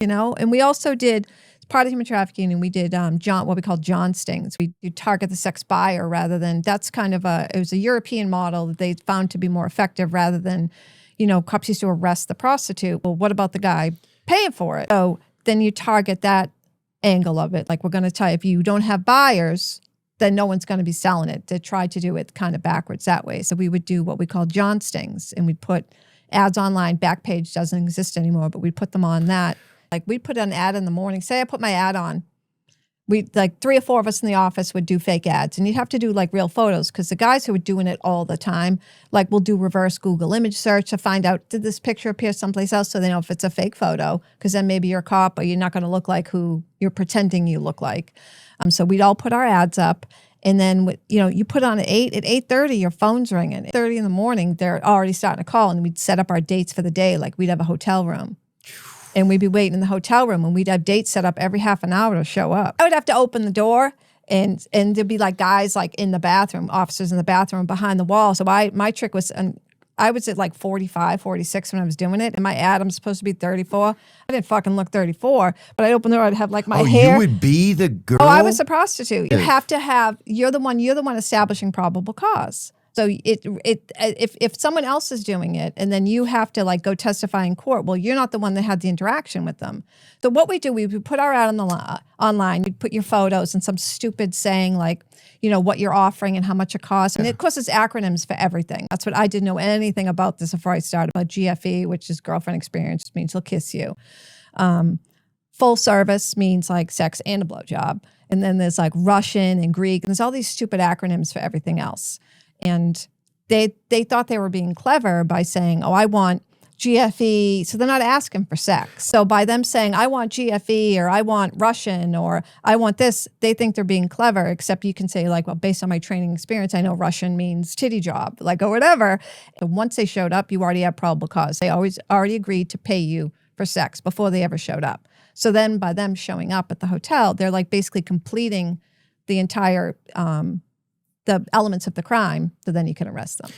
And we also did part of human trafficking, and we did what we call John stings. You target the sex buyer rather than, it was a European model that they found to be more effective rather than, cops used to arrest the prostitute. Well, what about the guy paying for it? So then you target that angle of it. Like, we're going to tell you, if you don't have buyers, then no one's going to be selling it. They try to do it kind of backwards that way. So we would do what we call John stings, and we'd put ads online. Backpage doesn't exist anymore, but we'd put them on that. Like, we'd put an ad in the morning. Say I put my ad on. Like 3 or 4 of us in the office would do fake ads, and you'd have to do like real photos, because the guys who were doing it all the time, like, we'll do reverse Google image search to find out, did this picture appear someplace else, so they know if it's a fake photo, because then maybe you're a cop or you're not going to look like who you're pretending you look like. So we'd all put our ads up, and then you put on at 8:30, your phone's ringing. 8:30 in the morning, they're already starting to call, and we'd set up our dates for the day. Like, we'd have a hotel room. And we'd be waiting in the hotel room, and we'd have dates set up every half an hour to show up. I would have to open the door, and there'd be like guys like in the bathroom, officers in the bathroom behind the wall. So my trick was, I was at like 45, 46 when I was doing it. And my ad, I'm supposed to be 34. I didn't fucking look 34, but I'd open the door, I'd have like my hair. You would be the girl? Oh, I was a prostitute. You have to have, you're the one establishing probable cause. So if someone else is doing it, and then you have to like go testify in court, well, you're not the one that had the interaction with them. So what we do, we put our ad online. You put your photos and some stupid saying like, what you're offering and how much it costs. And of course, it's acronyms for everything. That's what I didn't know anything about this before I started. About GFE, which is girlfriend experience, which means he'll kiss you. Full service means like sex and a blowjob. And then there's like Russian and Greek, and there's all these stupid acronyms for everything else. And they thought they were being clever by saying, oh, I want GFE. So they're not asking for sex. So by them saying, I want GFE, or I want Russian, or I want this, they think they're being clever, except you can say like, well, based on my training experience, I know Russian means titty job, like, or whatever. And once they showed up, you already have probable cause. They already agreed to pay you for sex before they ever showed up. So then by them showing up at the hotel, they're like basically completing the entire the elements of the crime, so then you can arrest them.